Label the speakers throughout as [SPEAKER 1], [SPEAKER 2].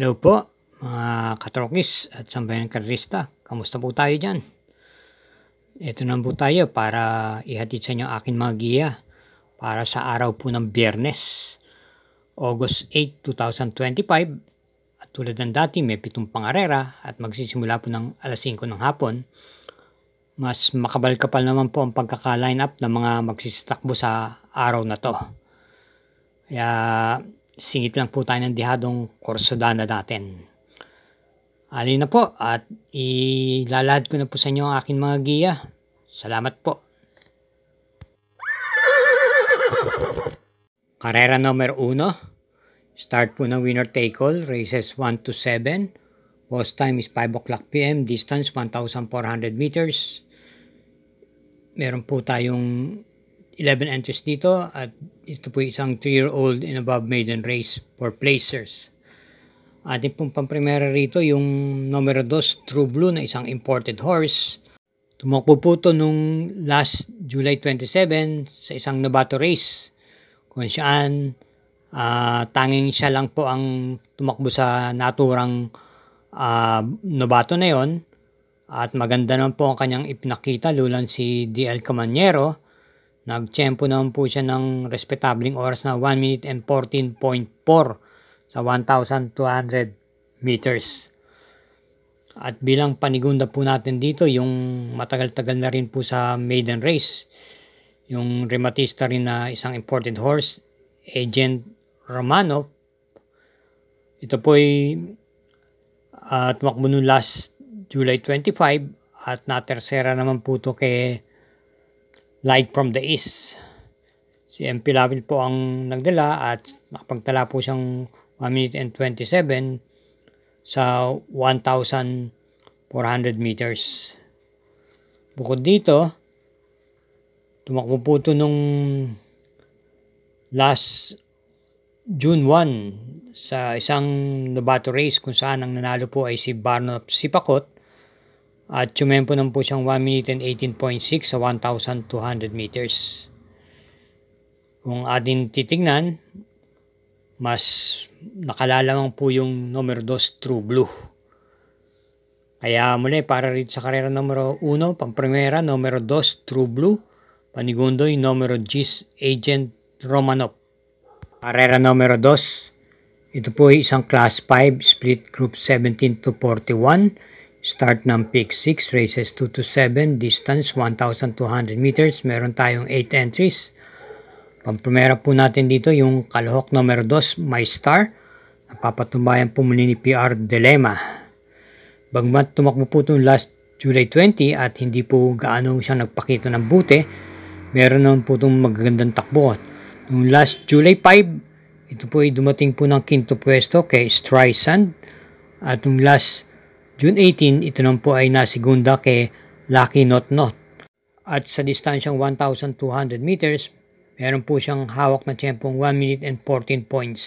[SPEAKER 1] Hello po mga katrokis at sambayan karista. Kamusta po tayo dyan? Ito na po tayo para ihatid sa inyo aking mga giya para sa araw po ng Biyernes, August 8, 2025. At tulad ng dati may 7 pangarera at magsisimula po ng alas 5 ng hapon. Mas makabal-kapal naman po ang pagkaka-line up ng mga magsisitakbo sa araw na to. Kaya singit lang po tayo ng dihadong korsodana natin. Alin na po at ilalahad ko na po sa inyo ang aking mga giya. Salamat po. Karera number 1. Start po ng winner take all. Races 1 to 7. Post time is 5 o'clock PM. Distance 1,400 meters. Meron po tayong 11 entries dito at ito po isang 3-year-old and above maiden race for placers. Ating pong pamprimera rito yung numero 2 True Blue na isang imported horse. Tumakbo po ito nung last July 27 sa isang Novato race kung saan tanging siya lang po ang tumakbo sa naturang Novato na yon at maganda naman po ang kanyang ipinakita lulan si DL Camaniero. Nagtiyempo naman po siya ng respetableng oras na 1 minute and 14.4 sa 1,200 meters. At bilang panigunda po natin dito, yung matagal-tagal na rin po sa maiden race, yung rematista rin na isang imported horse, Agent Romano. Ito po ay tumakbo noong last July 25 at na-tersera naman po ito kay Light from the East. Si MP Lavil po ang nagdala at nakapagtala po siyang 1 minute and 27 sa 1,400 meters. Bukod dito, tumakbo po ito nung last June 1 sa isang Novato race kung saan ang nanalo po ay si Barnop Sipakot. At tumempo naman po siyang 1 minute and 18.6 sa 1,200 meters. Kung ating titignan, mas nakalalamang po yung numero 2 True Blue. Kaya muli para rito sa karera numero 1, pang-primera, numero 2 True Blue, panigundoy, numero 10 Agent Romanov. Karera numero 2, ito po ay isang class 5, split group 17 to 41. Start ng pick 6, races 2 to 7, distance 1,200 meters. Meron tayong 8 entries. Pamprimera po natin dito yung kalahok numero 2, My Star. Napapatumbayan po muli ni PR Dilema. Bagmat tumakbo po itong last July 20 at hindi po gaano siyang nagpakita ng buti, meron naman po itong magagandang takbo. Noong last July 5, ito po ay dumating po ng 5th pwesto kay Streisand. At noong last June 18, ito naman po ay nasigunda kay Lucky Not Not. At sa distansyang 1,200 meters, meron po siyang hawak na tiyempong 1 minute and 14.6.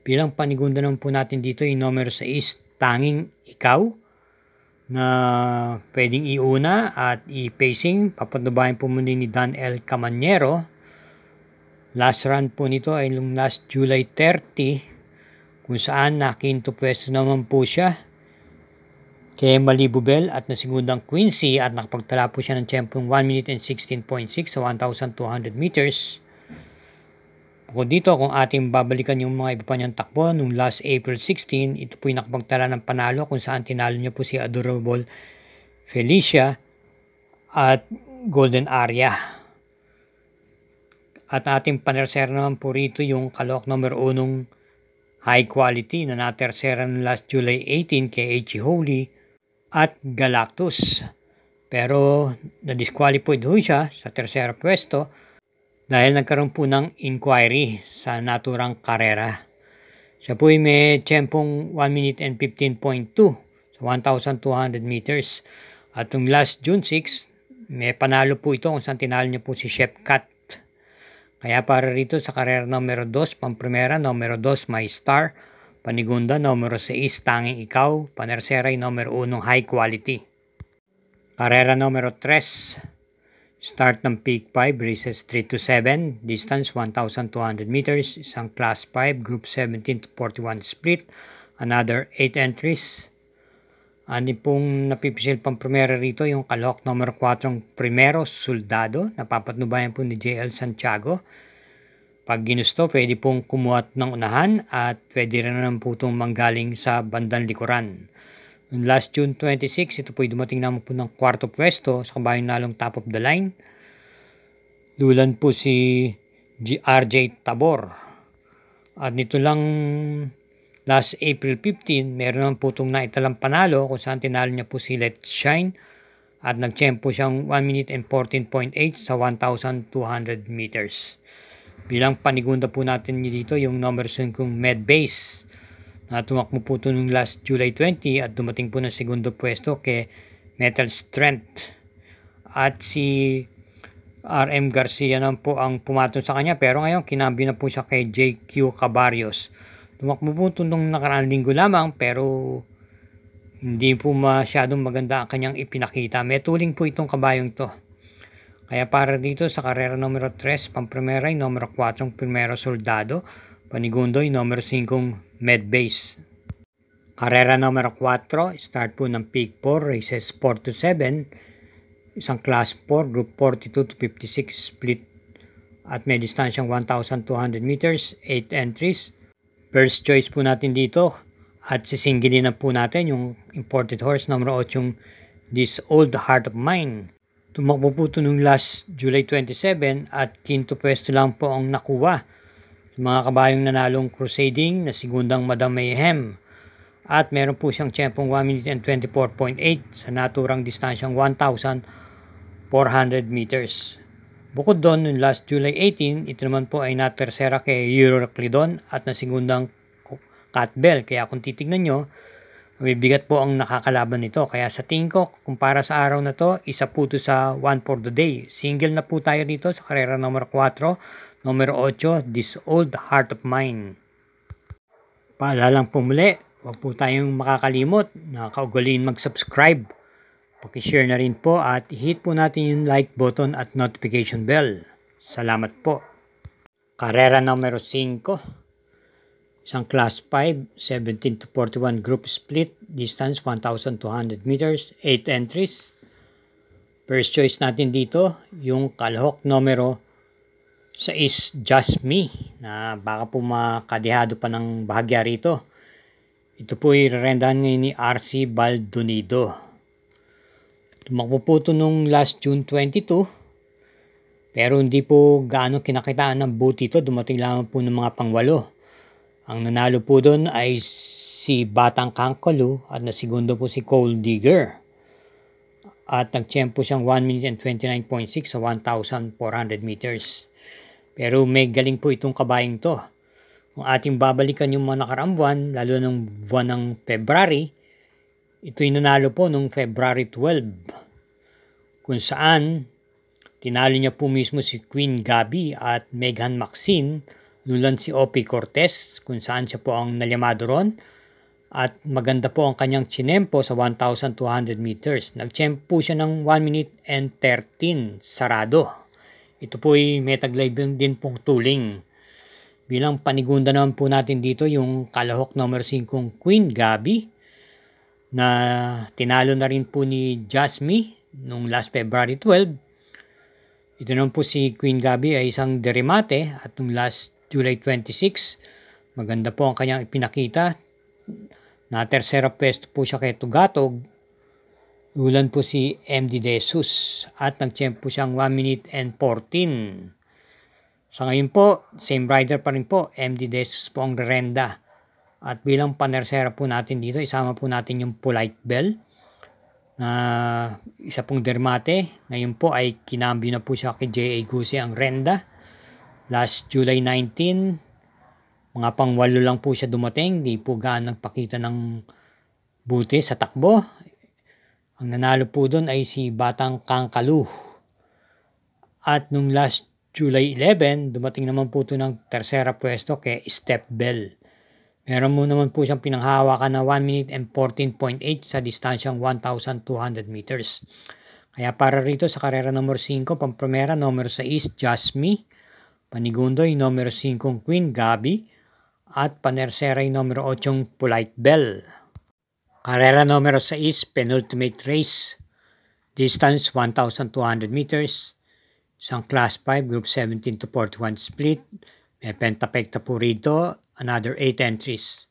[SPEAKER 1] Bilang panigunda naman po natin dito yung numero 6, Tanging Ikaw, na pwedeng iuna at i-pacing. Papatubayan po muli ni Dan L. Camaniero. Last run po nito ay yung last July 30, kung saan na 5th pwesto naman po siya kay Malibu Bell at nasigundang Quincy at nakapagtala po siya ng tiyempong 1 minute and 16.6 sa 1,200 meters. Bukod dito, kung ating babalikan yung mga iba pa niyang takbo, nung last April 16, ito po yung nakapagtala ng panalo kung saan tinalo niya po si Adorable Felicia at Golden Aria. At ating panersera naman po rito yung kalahok number 1 High Quality na natersera ng last July 18 kay H. Holy at Galactus. Pero na-disqualified ho siya sa tersera pwesto dahil nagkaroon po ng inquiry sa naturang karera. Siya po ay may tiyempong 1 minute and 15.2 sa 1,200 meters. At yung last June 6, may panalo po ito kung saan tinalo niya po si Chef Cat. Kaya para rito sa karera numero 2, pang-primera, numero 2, My Star, panigunda, numero 6, Tanging Ikaw, panersera, numero 1, High Quality. Karera numero 3, start ng peak 5, races 3 to 7, distance 1,200 meters, isang class 5, group 17 to 41 split. another 8 entries. Ani pong napipisil pang primera rito yung kalahok numero 4 Primero Soldado, napapatnubayan po ni JL Santiago. Pag ginusto, pwede pong kumuha ng unahan at pwede rin naman po itong manggaling sa bandang likuran. Noong last June 26, ito po dumating naman po ng 4th pwesto sa kabayong nalong top of the line. Dulan po si RJ Tabor. At nito lang last April 15, meron naman po itong naitalang panalo kung saan tinalo niya po si Let's Shine. At nag-tempo siyang 1 minute and 14.8 sa 1,200 meters. Bilang panigunda po natin dito yung number 5 Medbase na tumakbo po ito noong last July 20 at dumating po ng segundo pwesto kay Metal Strength. At si RM Garcia naman po ang pumatong sa kanya, pero ngayon kinambyo na po siya kay JQ Cabarios. Tumakbo po ito nung nakaraang linggo lamang, pero hindi po masyadong maganda ang kanyang ipinakita. May tuling po itong kabayong to. Kaya para dito sa karera numero 3, pamprimera yung numero 4 Primero Soldado, panigundo yung numero 5 Medbase. Karera numero 4, start po ng Peak 4, races 4 to 7, isang class 4, group 42 to 56 split at may distansyang 1,200 meters, 8 entries. First choice po natin dito at sisingilin na po natin yung imported horse numero 8 yung This Old Heart of Mine. Tumakbo po ito nung last July 27 at quinto pwesto lang po ang nakuha sa mga kabayong nanalong Crusading na segundang Madam Mayhem. At meron po siyang tiyempong 1 minute and 24.8 sa naturang distansyang 1,400 meters. Bukod doon, nung last July 18, ito naman po ay natersera kay Euroclidon at na segundang Catbell. Kaya kung titignan nyo, mabibigat po ang nakakalaban nito. Kaya sa tingin ko, kung para sa araw na to, isa po ito sa one for the day. Single na po tayo dito sa karera numero 4, numero 8, This Old Heart of Mine. Paalalang po muli, huwag po tayong makakalimot na kaugaliin mag-subscribe. Pakishare na rin po at hit po natin yung like button at notification bell. Salamat po. Karera numero 5. Isang class 5, 17 to 41 group split, distance 1,200 meters, 8 entries. First choice natin dito, yung kalahok numero 6, Just Me, na baka po makadihado pa ng bahagya rito. Ito po i-rendahan ngayon ni RC Baldonido. Tumakbo po ito nung last June 22, pero hindi po gaano kinakitaan ng buti ito, dumating lamang po ng mga pangwalo. Ang nanalo po doon ay si Batang Kangkalu at nasigundo po si Coal Digger. At nagtiyempo siyang 1 minute and 29.6 sa 1,400 meters. Pero may galing po itong kabayang to. Kung ating babalikan yung mga nakaraang buwan, lalo ng buwan ng February, ito'y nanalo po noong February 12. Kung saan, tinalo niya po mismo si Queen Gabi at Megan Maxine, nulan si Opie Cortez, kung saan siya po ang nalyamado ron. At maganda po ang kanyang chinempo sa 1,200 meters. Nagtiyempo siya ng 1 minute and 13 sarado. Ito po ay may taglay din pong tuling. Bilang panigunda naman po natin dito yung kalahok number 5 Queen Gabi na tinalo na rin po ni Jasmine nung last February 12. Ito naman po si Queen Gabi ay isang derimate at nung last July 26, maganda po ang kanyang ipinakita. Na tersera pwesto po siya kay Tugatog. Ulan po si MD Jesus at nagtiyempo siyang 1 minute and 14. Sa ngayon po, same rider pa rin po, MD Jesus po ang rerenda. At bilang panersera po natin dito, isama po natin yung Polite Bell na isa pong dermate. Ngayon po ay kinambyo na po siya kay J.A. Guse ang renda. Last July 19, mga pangwalo lang po siya dumating. Di po gaan nagpakita ng buti sa takbo. Ang nanalo po doon ay si Batang Kangkalu. At nung last July 11, dumating naman po ito ng tersera pwesto kay Step Bell. Meron mo naman po siyang pinanghawakan na 1 minute and 14.8 sa distansyang 1,200 meters. Kaya para rito sa karera numero 5, pamprimera numero 6, Just Me. Panigundoy, numero 5, Queen Gabi. at panersera yung numero 8 Polite Bell. Karera numero 6, penultimate race. Distance 1,200 meters. Isang class 5, group 17 to 41 split. May pentapekta po rito, another 8 entries.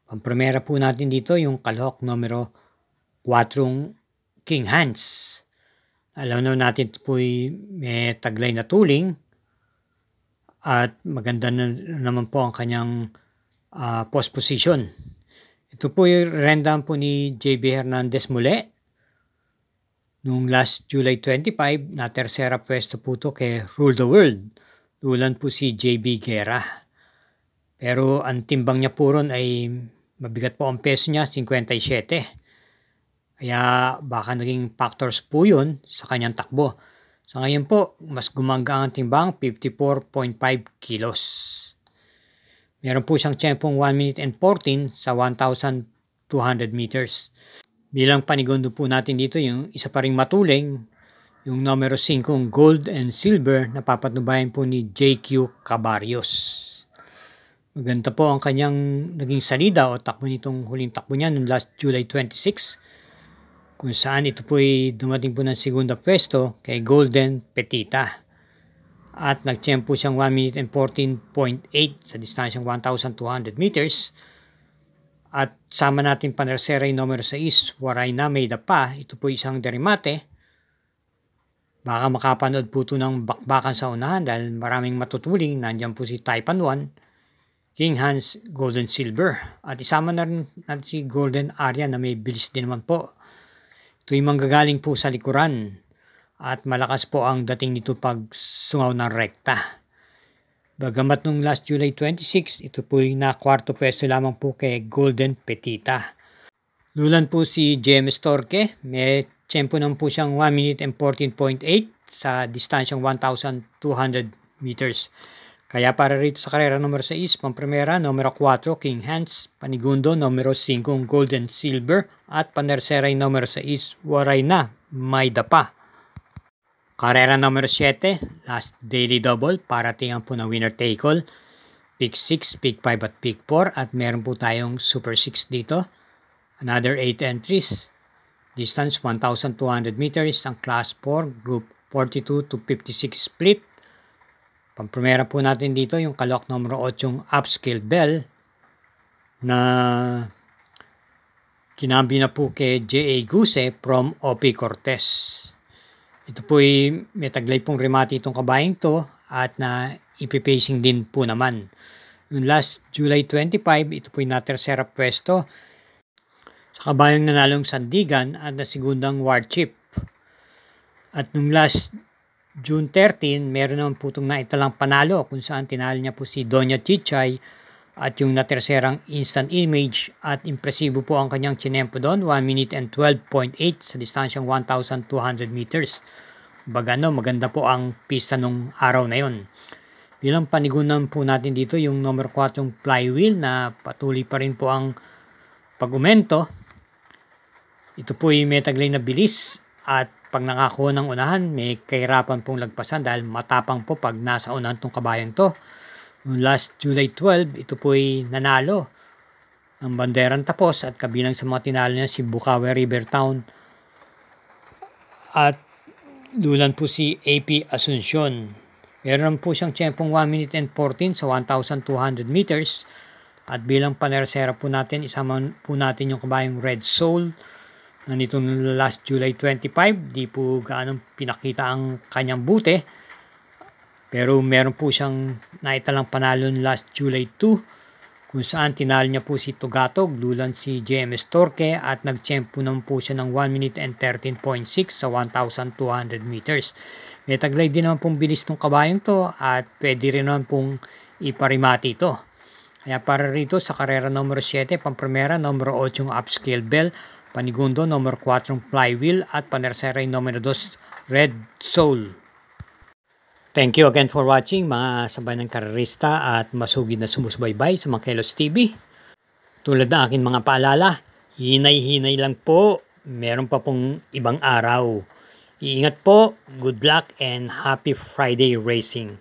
[SPEAKER 1] Pampremera po natin dito yung kalahok numero 4 King Hans. Alam natin ito po may taglay na tuling at maganda na naman po ang kanyang post position. Ito po yung rendahan po ni JB Hernandez muli. Noong last July 25, na tersera pwesto po ito kay Rule the World. Dulan po si JB Guerra. Pero ang timbang niya po ron ay mabigat po ang peso niya, 57. Kaya baka naging factors po yun sa kanyang takbo. Sa ngayon po, mas gumangga ang timbang, 54.5 kilos. Meron po siyang tiyempong 1 minute and 14 sa 1,200 meters. Bilang panigundo po natin dito yung isa pa ring matuling, yung numero 5 gold and silver na papatnubayan po ni JQ Cabarios. Maganda po ang kanyang naging salida o takbo nitong huling takbo niya noong last July 26, kung saan ito po ay dumating po ng segunda pwesto kay Golden Petita. At nagtiyempo siyang 1 minute and 14.8 sa distansyang 1,200 meters. At sama natin panersera yung numero 6, Waray na May Dapa. Ito po isang derimate. Baka makapanood po ito ng bakbakan sa unahan dahil maraming matutuling. Nandiyan po si Taipan 1, King Hans, Golden Silver. At isama na rin natin si Golden Arya na may bilis din naman po. Ito'y manggagaling po sa likuran at malakas po ang dating nito pag sungaw ng rekta. Bagamat nung last July 26, ito po'y na kwarto pwesto lamang po kay Golden Petita. Lulan po si JMS Torque, may tiyempo naman po siyang 1 minute and 14.8 sa distansyang 1,200 meters. Kaya para rito sa karera numero 6, pampremera, numero 4, King Hans, panigundo, numero 5, Golden Silver, at panersera yung numero 6, Waray na May Dapa. Karera numero 7, last daily double, para tingnan po na winner take all, pick 6, pick 5 at pick 4, at meron po tayong super 6 dito. Another 8 entries, distance 1,200 meters, ang class 4, group 42 to 56 split. Pampremera po natin dito yung kalok numero 8 upscale bell na kinambi na po kay J.A. Guse from OP Cortez. Ito po may taglay pong remati itong kabayang to at na ipipacing din po naman. Yung last July 25, ito po yung na-tersera pwesto sa kabayang nanalong Sandigan at na segundang Warchip. At nung last June 13, meron naman po itong naitalang panalo kung saan tinalo niya po si Doña Chichay at yung naterserang instant image at impresibo po ang kanyang chinempo doon, 1 minute and 12.8 sa distansyang 1,200 meters. Bagano, maganda po ang pista nung araw na yon. Bilang panigunan po natin dito yung number 4 yung flywheel na patuloy pa rin po ang pag-umento. Ito po yung may taglay na bilis at pag nakakuha ng unahan, may kahirapan pong lagpasan dahil matapang po pag nasa unahan tong kabayang to. Noong last July 12, ito po ay nanalo ng banderang tapos at kabilang sa mga tinalo niya si Bukawi River Town at lulan po si AP Asuncion. Meron po siyang tiyempong 1 minute and 14 sa 1,200 meters at bilang panersera po natin, isama po natin yung kabayang Red Soul na nitong last July 25, di po gaano pinakita ang kanyang bute. Pero meron po siyang naitalang panalo last July 2, kung saan tinalo niya po si Tugatog, lulan si JMS Torque at nagtiyempo naman po siya ng 1 minute and 13.6 sa 1,200 meters. May taglay din naman pong bilis ng kabayang to at pwede rin naman pong iparimati ito. Kaya para rito sa karera numero 7, pampremera, numero 8 upscale bell, panigundo, numero 4 flywheel at panersera numero 2 Red Soul. Thank you again for watching mga sabay ng karerista at masugid na sumusubaybay sa mga Kelos TV. Tulad ng aking mga paalala, hinay-hinay lang po, meron pa pong ibang araw. Iingat po, good luck and happy Friday racing!